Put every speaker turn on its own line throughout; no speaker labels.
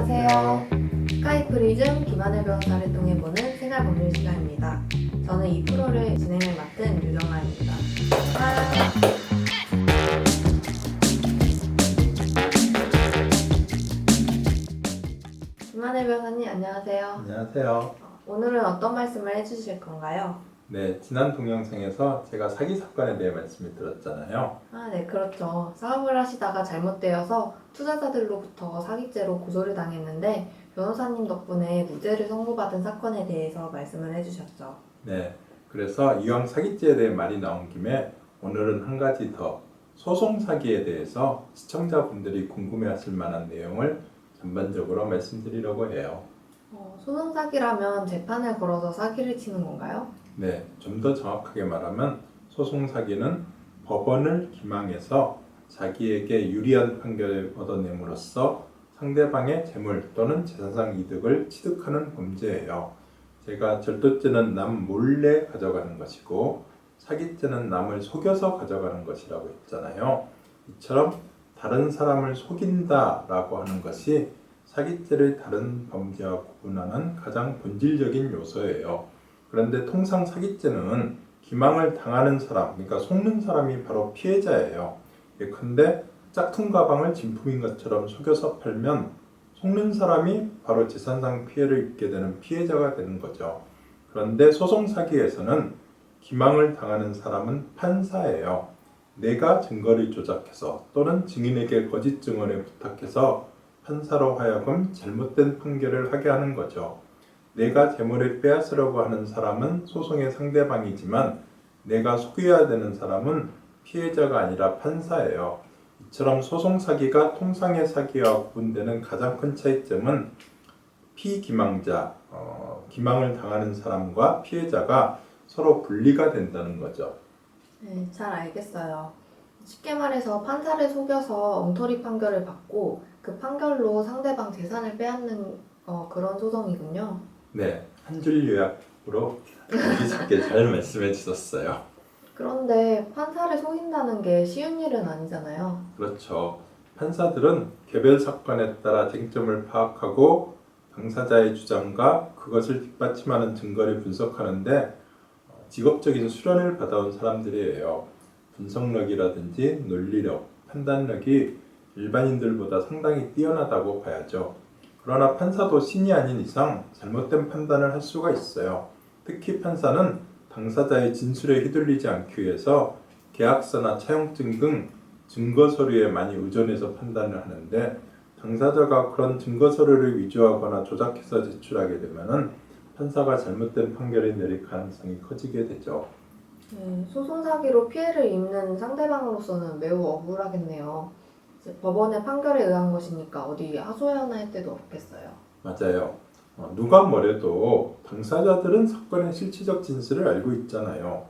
안녕하세요. 스카이프리즘 김하늘 변호사를 통해 보는 생활법률 시간입니다. 저는 이 프로를 진행을 맡은 유정아입니다. 김하늘 변호사님 안녕하세요.
안녕하세요.
오늘은 어떤 말씀을 해주실 건가요?
네, 지난 동영상에서 제가 사기 사건에 대해 말씀을 드렸잖아요.
네, 그렇죠. 사업을 하시다가 잘못되어서 투자자들로부터 사기죄로 고소를 당했는데 변호사님 덕분에 무죄를 선고받은 사건에 대해서 말씀을 해주셨죠.
네, 그래서 이왕 사기죄에 대해 말이 나온 김에 오늘은 한 가지 더 소송 사기에 대해서 시청자분들이 궁금해하실 만한 내용을 전반적으로 말씀드리려고 해요.
소송 사기라면 재판을 걸어서 사기를 치는 건가요?
네, 좀 더 정확하게 말하면 소송 사기는 법원을 기망해서 자기에게 유리한 판결을 얻어냄으로써 상대방의 재물 또는 재산상 이득을 취득하는 범죄예요. 제가 절도죄는 남 몰래 가져가는 것이고 사기죄는 남을 속여서 가져가는 것이라고 했잖아요. 이처럼 다른 사람을 속인다라고 하는 것이 사기죄를 다른 범죄와 구분하는 가장 본질적인 요소예요. 그런데 통상 사기죄는 기망을 당하는 사람, 그러니까 속는 사람이 바로 피해자예요. 예컨대 짝퉁 가방을 진품인 것처럼 속여서 팔면 속는 사람이 바로 재산상 피해를 입게 되는 피해자가 되는 거죠. 그런데 소송 사기에서는 기망을 당하는 사람은 판사예요. 내가 증거를 조작해서 또는 증인에게 거짓 증언을 부탁해서 판사로 하여금 잘못된 판결을 하게 하는 거죠. 내가 재물을 빼앗으려고 하는 사람은 소송의 상대방이지만 내가 속여야 되는 사람은 피해자가 아니라 판사예요. 이처럼 소송 사기가 통상의 사기와 구분되는 가장 큰 차이점은 피기망자, 기망을 당하는 사람과 피해자가 서로 분리가 된다는 거죠.
네, 잘 알겠어요. 쉽게 말해서 판사를 속여서 엉터리 판결을 받고 그 판결로 상대방 재산을 빼앗는 그런 소송이군요.
네, 한 줄 요약으로 보기 쉽게 잘 말씀해 주셨어요.
그런데 판사를 속인다는 게 쉬운 일은 아니잖아요.
그렇죠. 판사들은 개별 사건에 따라 쟁점을 파악하고 당사자의 주장과 그것을 뒷받침하는 증거를 분석하는데 직업적인 수련을 받아온 사람들이에요. 분석력이라든지 논리력, 판단력이 일반인들보다 상당히 뛰어나다고 봐야죠. 그러나 판사도 신이 아닌 이상 잘못된 판단을 할 수가 있어요. 특히 판사는 당사자의 진술에 휘둘리지 않기 위해서 계약서나 차용증 등 증거 서류에 많이 의존해서 판단을 하는데 당사자가 그런 증거 서류를 위조하거나 조작해서 제출하게 되면은 판사가 잘못된 판결을 내릴 가능성이 커지게 되죠.
소송 사기로 피해를 입는 상대방으로서는 매우 억울하겠네요. 이제 법원의 판결에 의한 것이니까 어디 하소연할 때도 없겠어요.
맞아요. 누가 뭐래도 당사자들은 사건의 실체적 진실을 알고 있잖아요.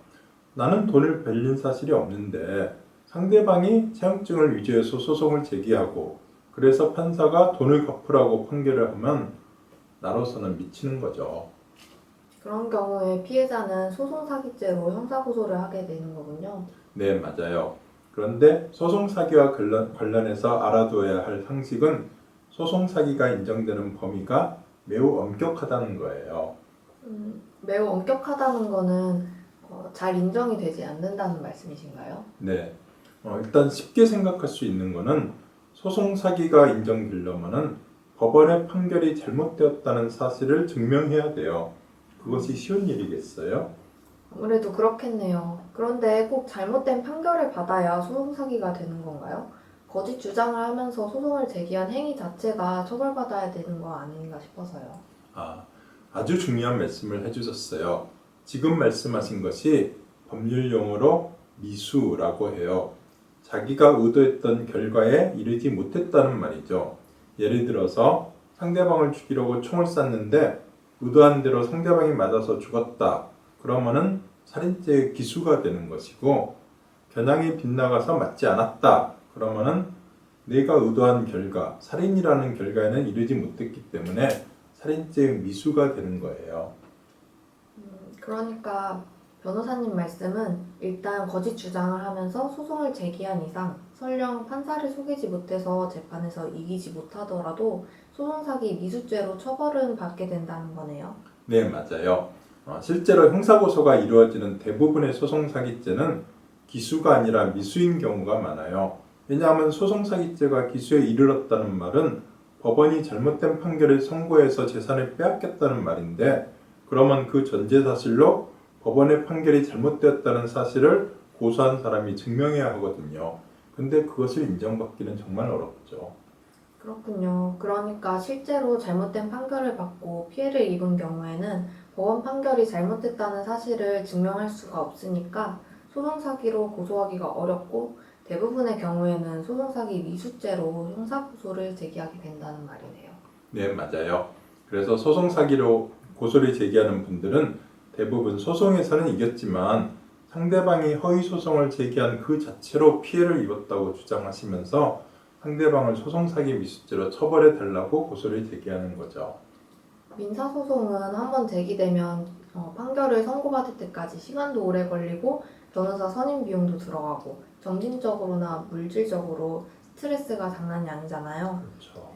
나는 돈을 빌린 사실이 없는데 상대방이 차용증을 위조해서 소송을 제기하고 그래서 판사가 돈을 갚으라고 판결을 하면 나로서는 미치는 거죠.
그런 경우에 피해자는 소송 사기죄로 형사고소를 하게 되는 거군요.
네, 맞아요. 그런데 소송 사기와 관련해서 알아둬야 할 상식은 소송 사기가 인정되는 범위가 매우 엄격하다는 거예요.
매우 엄격하다는 거는 잘 인정이 되지 않는다는 말씀이신가요?
네. 일단 쉽게 생각할 수 있는 거는 소송 사기가 인정되려면은 법원의 판결이 잘못되었다는 사실을 증명해야 돼요. 그것이 쉬운 일이겠어요?
아무래도 그렇겠네요. 그런데 꼭 잘못된 판결을 받아야 소송 사기가 되는 건가요? 거짓 주장을 하면서 소송을 제기한 행위 자체가 처벌받아야 되는 거 아닌가 싶어서요.
아주 중요한 말씀을 해주셨어요. 지금 말씀하신 것이 법률 용어로 미수라고 해요. 자기가 의도했던 결과에 이르지 못했다는 말이죠. 예를 들어서 상대방을 죽이려고 총을 쐈는데 의도한 대로 상대방이 맞아서 죽었다. 그러면은 살인죄의 기수가 되는 것이고 겨냥이 빗나가서 맞지 않았다. 그러면은 내가 의도한 결과, 살인이라는 결과에는 이르지 못했기 때문에 살인죄의 미수가 되는 거예요.
그러니까 변호사님 말씀은 일단 거짓 주장을 하면서 소송을 제기한 이상 설령 판사를 속이지 못해서 재판에서 이기지 못하더라도 소송사기 미수죄로 처벌은 받게 된다는 거네요.
네, 맞아요. 실제로 형사고소가 이루어지는 대부분의 소송사기죄는 기수가 아니라 미수인 경우가 많아요. 왜냐하면 소송사기죄가 기수에 이르렀다는 말은 법원이 잘못된 판결을 선고해서 재산을 빼앗겼다는 말인데, 그러면 그 전제사실로 법원의 판결이 잘못되었다는 사실을 고소한 사람이 증명해야 하거든요. 근데 그것을 인정받기는 정말 어렵죠.
그렇군요. 그러니까 실제로 잘못된 판결을 받고 피해를 입은 경우에는 법원 판결이 잘못됐다는 사실을 증명할 수가 없으니까 소송사기로 고소하기가 어렵고 대부분의 경우에는 소송사기 미수죄로 형사고소를 제기하게 된다는 말이네요.
네, 맞아요. 그래서 소송사기로 고소를 제기하는 분들은 대부분 소송에서는 이겼지만 상대방이 허위소송을 제기한 그 자체로 피해를 입었다고 주장하시면서 상대방을 소송사기 미수죄로 처벌해 달라고 고소를 제기하는 거죠.
민사소송은 한번 제기되면 판결을 선고받을 때까지 시간도 오래 걸리고 변호사 선임 비용도 들어가고 정신적으로나 물질적으로 스트레스가 장난이 아니잖아요.
그렇죠.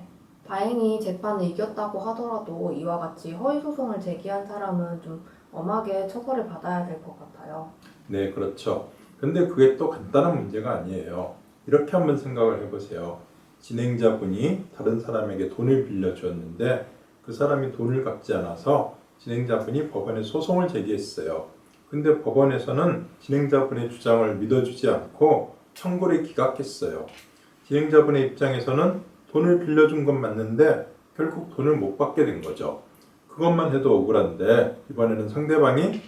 다행히 재판을 이겼다고 하더라도 이와 같이 허위소송을 제기한 사람은 좀 엄하게 처벌을 받아야 될 것 같아요.
네, 그렇죠. 근데 그게 또 간단한 문제가 아니에요. 이렇게 한번 생각을 해보세요. 진행자분이 다른 사람에게 돈을 빌려주었는데 그 사람이 돈을 갚지 않아서 진행자분이 법원에 소송을 제기했어요. 근데 법원에서는 진행자분의 주장을 믿어주지 않고 청구를 기각했어요. 진행자분의 입장에서는 돈을 빌려준 건 맞는데 결국 돈을 못 받게 된 거죠. 그것만 해도 억울한데 이번에는 상대방이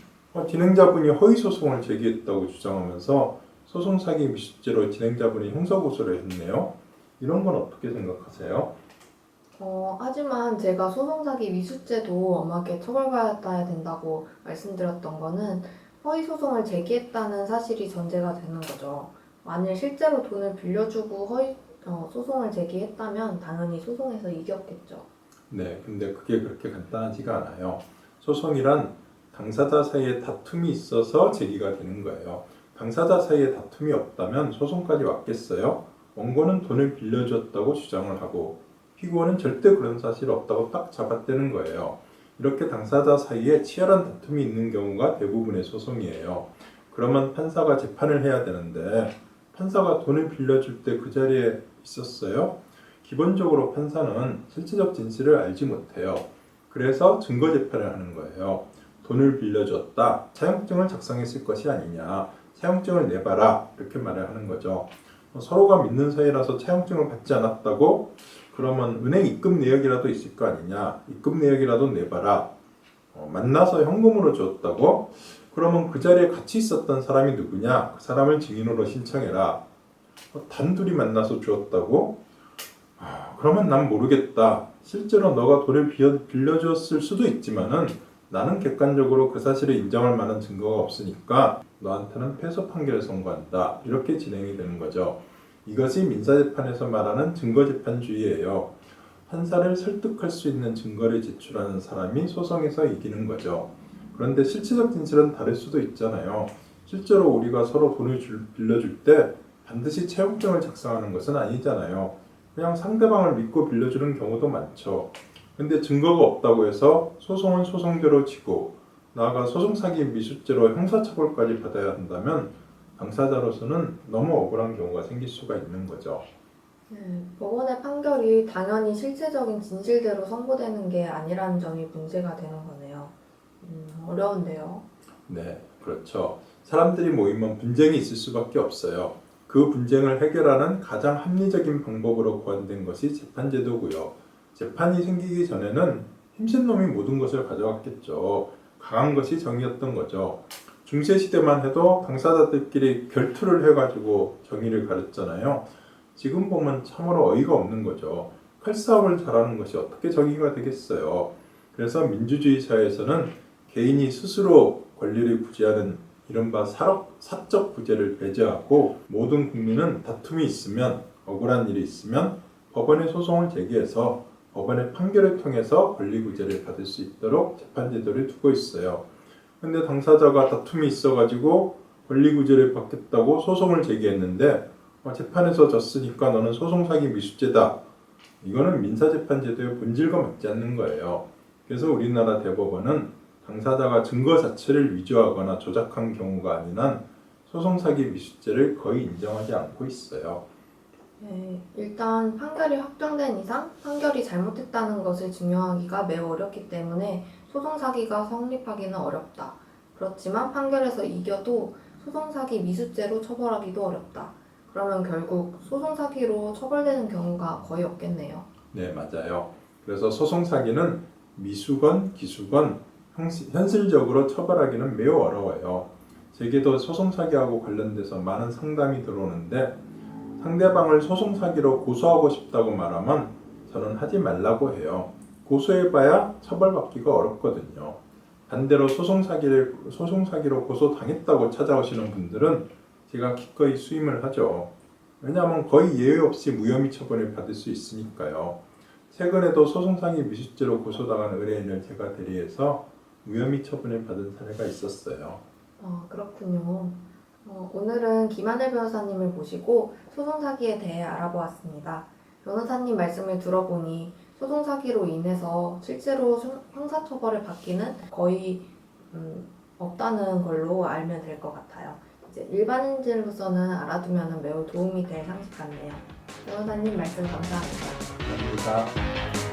진행자분이 허위소송을 제기했다고 주장하면서 소송사기 미수죄로 진행자분이 형사고소를 했네요. 이런 건 어떻게 생각하세요?
하지만 제가 소송사기 미수죄도 엄하게 처벌받아야 된다고 말씀드렸던 거는 허위소송을 제기했다는 사실이 전제가 되는 거죠. 만일 실제로 돈을 빌려주고 소송을 제기했다면 당연히 소송에서 이겼겠죠.
네, 근데 그게 그렇게 간단하지가 않아요. 소송이란 당사자 사이에 다툼이 있어서 제기가 되는 거예요. 당사자 사이에 다툼이 없다면 소송까지 왔겠어요? 원고는 돈을 빌려줬다고 주장을 하고 피고는 절대 그런 사실이 없다고 딱 잡아떼는 거예요. 이렇게 당사자 사이에 치열한 다툼이 있는 경우가 대부분의 소송이에요. 그러면 판사가 재판을 해야 되는데 판사가 돈을 빌려줄 때 그 자리에 있었어요? 기본적으로 판사는 실체적 진실을 알지 못해요. 그래서 증거 재판을 하는 거예요. 돈을 빌려줬다. 차용증을 작성했을 것이 아니냐. 차용증을 내봐라. 이렇게 말을 하는 거죠. 서로가 믿는 사이라서 차용증을 받지 않았다고? 그러면 은행 입금 내역이라도 있을 거 아니냐. 입금 내역이라도 내봐라. 만나서 현금으로 줬다고? 그러면 그 자리에 같이 있었던 사람이 누구냐? 그 사람을 증인으로 신청해라. 단둘이 만나서 주었다고? 그러면 난 모르겠다. 실제로 너가 돈을 빌려줬을 수도 있지만은 나는 객관적으로 그 사실을 인정할 만한 증거가 없으니까 너한테는 패소 판결을 선고한다. 이렇게 진행이 되는 거죠. 이것이 민사재판에서 말하는 증거재판주의예요. 판사를 설득할 수 있는 증거를 제출하는 사람이 소송에서 이기는 거죠. 그런데 실체적 진실은 다를 수도 있잖아요. 실제로 우리가 서로 돈을 빌려줄 때 반드시 차용증을 작성하는 것은 아니잖아요. 그냥 상대방을 믿고 빌려주는 경우도 많죠. 근데 증거가 없다고 해서 소송은 소송대로 지고 나아가 소송사기 미수죄로 형사처벌까지 받아야 한다면 당사자로서는 너무 억울한 경우가 생길 수가 있는 거죠.
법원의 판결이 당연히 실체적인 진실대로 선고되는 게 아니라는 점이 문제가 되는 거네요. 어려운데요.
네, 그렇죠. 사람들이 모이면 분쟁이 있을 수밖에 없어요. 그 분쟁을 해결하는 가장 합리적인 방법으로 고안된 것이 재판제도고요. 재판이 생기기 전에는 힘센 놈이 모든 것을 가져갔겠죠. 강한 것이 정의였던 거죠. 중세시대만 해도 당사자들끼리 결투를 해가지고 정의를 가렸잖아요. 지금 보면 참으로 어이가 없는 거죠. 칼싸움을 잘하는 것이 어떻게 정의가 되겠어요. 그래서 민주주의 사회에서는 개인이 스스로 권리를 부지하는 이른바 사적 부재를 배제하고 모든 국민은 다툼이 있으면 억울한 일이 있으면 법원에 소송을 제기해서 법원의 판결을 통해서 권리 구제를 받을 수 있도록 재판제도를 두고 있어요. 근데 당사자가 다툼이 있어가지고 권리구제를 받겠다고 소송을 제기했는데 재판에서 졌으니까 너는 소송사기 미수죄다. 이거는 민사재판제도의 본질과 맞지 않는 거예요. 그래서 우리나라 대법원은 당사자가 증거 자체를 위조하거나 조작한 경우가 아닌 한 소송사기 미수죄를 거의 인정하지 않고 있어요.
네, 일단 판결이 확정된 이상 판결이 잘못했다는 것을 증명하기가 매우 어렵기 때문에 소송사기가 성립하기는 어렵다. 그렇지만 판결에서 이겨도 소송사기 미수죄로 처벌하기도 어렵다. 그러면 결국 소송사기로 처벌되는 경우가 거의 없겠네요.
네, 맞아요. 그래서 소송사기는 미수건 기수건 현실적으로 처벌하기는 매우 어려워요. 제게도 소송사기하고 관련돼서 많은 상담이 들어오는데 상대방을 소송사기로 고소하고 싶다고 말하면 저는 하지 말라고 해요. 고소해봐야 처벌받기가 어렵거든요. 반대로 소송사기로 고소당했다고 찾아오시는 분들은 제가 기꺼이 수임을 하죠. 왜냐하면 거의 예외 없이 무혐의 처분을 받을 수 있으니까요. 최근에도 소송사기 미수죄로 고소당한 의뢰인을 제가 대리해서 무혐의 처분을 받은 사례가 있었어요.
그렇군요. 오늘은 김하늘 변호사님을 모시고 소송사기에 대해 알아보았습니다. 변호사님 말씀을 들어보니 소송사기로 인해서 실제로 형사처벌을 받기는 거의 없다는 걸로 알면 될 것 같아요. 이제 일반인들로서는 알아두면 매우 도움이 될 상식 같네요. 변호사님 말씀 감사합니다.
감사합니다.